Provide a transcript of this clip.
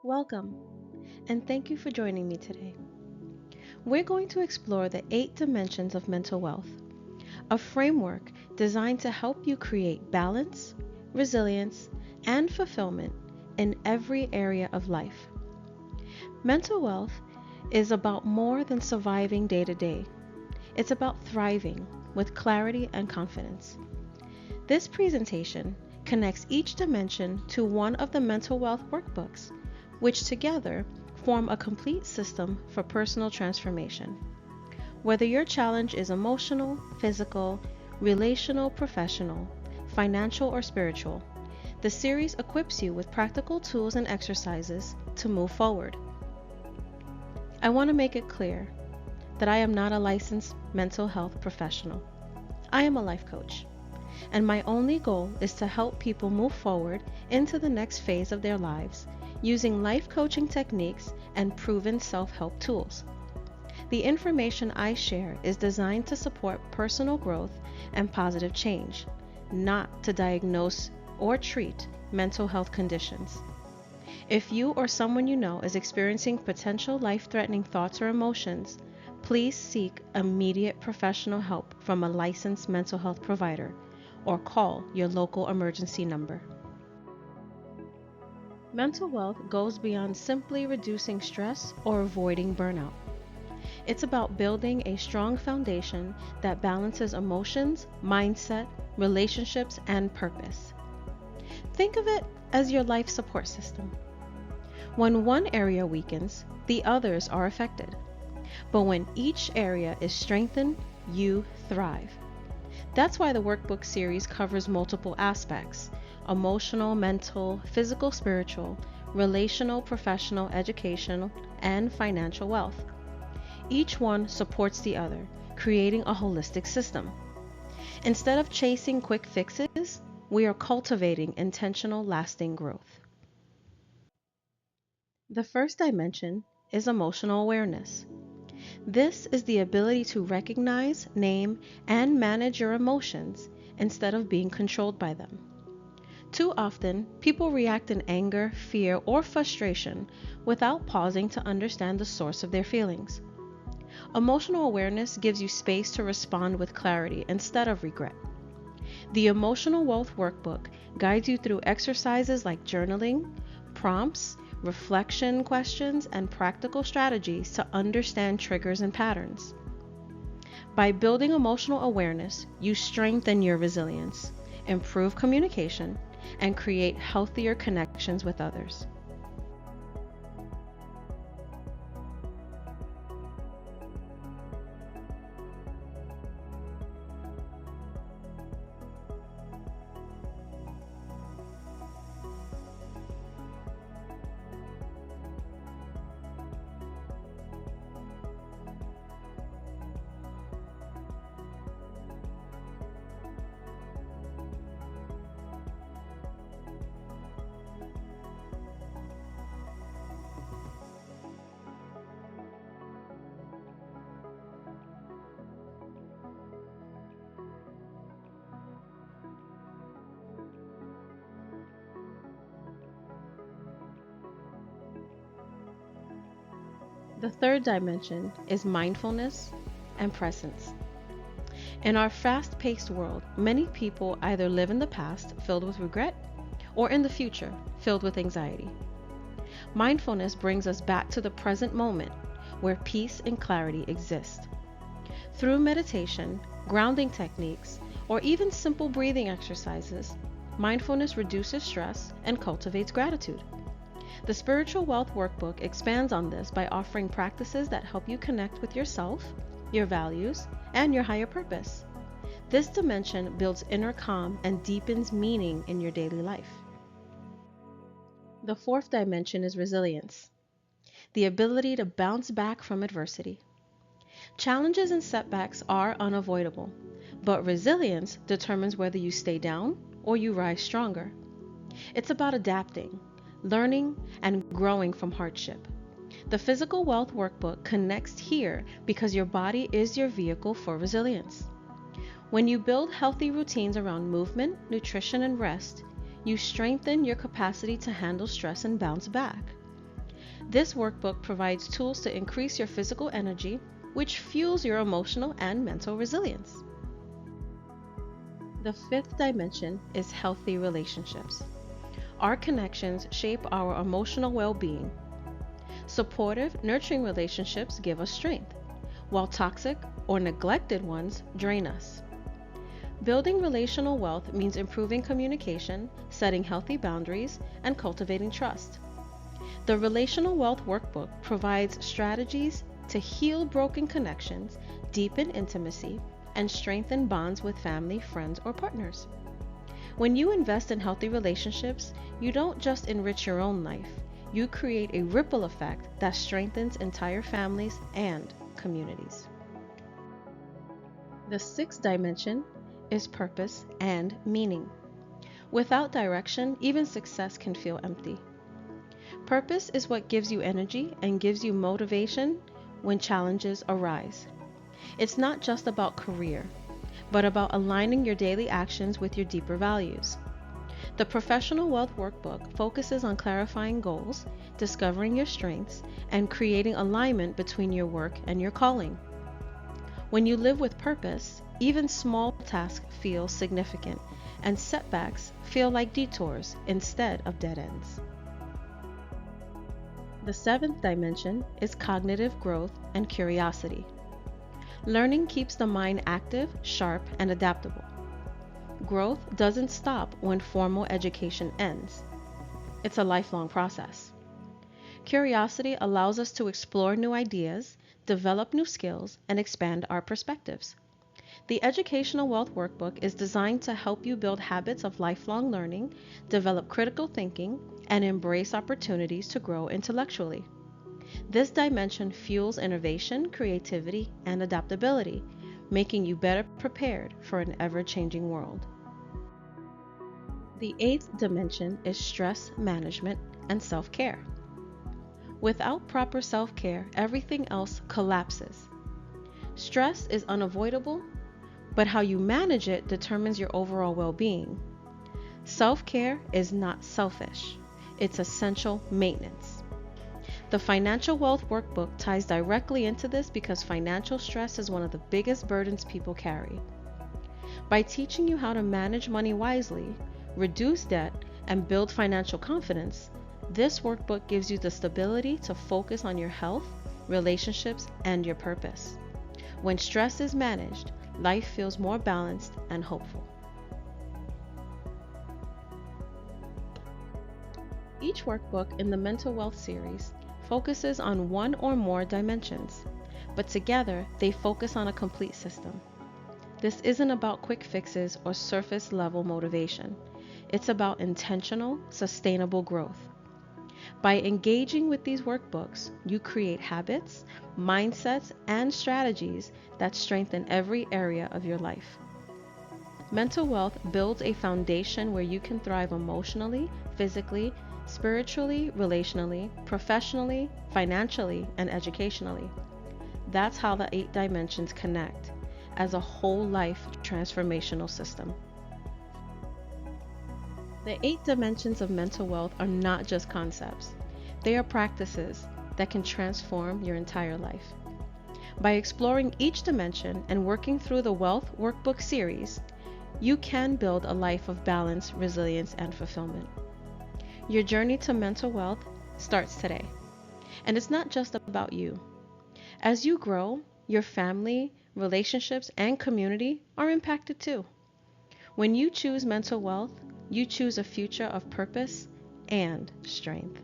Welcome, and thank you for joining me today. We're going to explore the 8 dimensions of mental wealth, a framework designed to help you create balance, resilience, and fulfillment in every area of life. Mental wealth is about more than surviving day to day, it's about thriving with clarity and confidence. This presentation connects each dimension to one of the mental wealth workbooks, which together form a complete system for personal transformation. Whether your challenge is emotional, physical, relational, professional, financial, or spiritual, the series equips you with practical tools and exercises to move forward. I want to make it clear that I am not a licensed mental health professional. I am a life coach, and my only goal is to help people move forward into the next phase of their lives using life coaching techniques and proven self-help tools. The information I share is designed to support personal growth and positive change, not to diagnose or treat mental health conditions. If you or someone you know is experiencing potential life-threatening thoughts or emotions, please seek immediate professional help from a licensed mental health provider or call your local emergency number. Mental wealth goes beyond simply reducing stress or avoiding burnout. It's about building a strong foundation that balances emotions, mindset, relationships, and purpose. Think of it as your life support system. When one area weakens, the others are affected. But when each area is strengthened, you thrive. That's why the workbook series covers multiple aspects: emotional, mental, physical, spiritual, relational, professional, educational, and financial wealth. Each one supports the other, creating a holistic system. Instead of chasing quick fixes, we are cultivating intentional, lasting growth. The first dimension is emotional awareness. This is the ability to recognize, name, and manage your emotions instead of being controlled by them. Too often, people react in anger, fear, or frustration without pausing to understand the source of their feelings. Emotional awareness gives you space to respond with clarity instead of regret. The Emotional Wealth Workbook guides you through exercises like journaling, prompts, reflection questions, and practical strategies to understand triggers and patterns. By building emotional awareness, you strengthen your resilience, improve communication, and create healthier connections with others. The third dimension is mindfulness and presence. In our fast paced world, many people either live in the past filled with regret or in the future filled with anxiety. Mindfulness brings us back to the present moment where peace and clarity exist. Through meditation, grounding techniques, or even simple breathing exercises, mindfulness reduces stress and cultivates gratitude. The Spiritual Wealth Workbook expands on this by offering practices that help you connect with yourself, your values, and your higher purpose. This dimension builds inner calm and deepens meaning in your daily life. The fourth dimension is resilience, the ability to bounce back from adversity. Challenges and setbacks are unavoidable, but resilience determines whether you stay down or you rise stronger. It's about adapting, learning, and growing from hardship. The Physical Wealth Workbook connects here because your body is your vehicle for resilience. When you build healthy routines around movement, nutrition, and rest, you strengthen your capacity to handle stress and bounce back. This workbook provides tools to increase your physical energy, which fuels your emotional and mental resilience. The fifth dimension is healthy relationships. Our connections shape our emotional well-being. Supportive, nurturing relationships give us strength, while toxic or neglected ones drain us. Building relational wealth means improving communication, setting healthy boundaries, and cultivating trust. The Relational Wealth Workbook provides strategies to heal broken connections, deepen intimacy, and strengthen bonds with family, friends, or partners. When you invest in healthy relationships, you don't just enrich your own life, you create a ripple effect that strengthens entire families and communities. The sixth dimension is purpose and meaning. Without direction, even success can feel empty. Purpose is what gives you energy and gives you motivation when challenges arise. It's not just about career, but about aligning your daily actions with your deeper values. The Professional Wealth Workbook focuses on clarifying goals, discovering your strengths, and creating alignment between your work and your calling. When you live with purpose, even small tasks feel significant, and setbacks feel like detours instead of dead ends. The seventh dimension is cognitive growth and curiosity. Learning keeps the mind active, sharp, and adaptable. Growth doesn't stop when formal education ends. It's a lifelong process. Curiosity allows us to explore new ideas, develop new skills, and expand our perspectives. The Educational Wealth Workbook is designed to help you build habits of lifelong learning, develop critical thinking, and embrace opportunities to grow intellectually. This dimension fuels innovation, creativity, and adaptability, making you better prepared for an ever-changing world. The eighth dimension is stress management and self-care. Without proper self-care, everything else collapses. Stress is unavoidable, but how you manage it determines your overall well-being. Self-care is not selfish. It's essential maintenance. The Financial Wealth Workbook ties directly into this because financial stress is one of the biggest burdens people carry. By teaching you how to manage money wisely, reduce debt, and build financial confidence, this workbook gives you the stability to focus on your health, relationships, and your purpose. When stress is managed, life feels more balanced and hopeful. Each workbook in the Mental Wealth series focuses on one or more dimensions, but together they focus on a complete system. This isn't about quick fixes or surface level motivation. It's about intentional, sustainable growth. By engaging with these workbooks, you create habits, mindsets, and strategies that strengthen every area of your life. Mental wealth builds a foundation where you can thrive emotionally, physically, spiritually, relationally, professionally, financially, and educationally. That's how the 8 dimensions connect as a whole life transformational system. The 8 dimensions of mental wealth are not just concepts. They are practices that can transform your entire life. By exploring each dimension and working through the Wealth Workbook series, you can build a life of balance, resilience, and fulfillment. Your journey to mental wealth starts today. And it's not just about you. As you grow, your family, relationships, and community are impacted too. When you choose mental wealth, you choose a future of purpose and strength.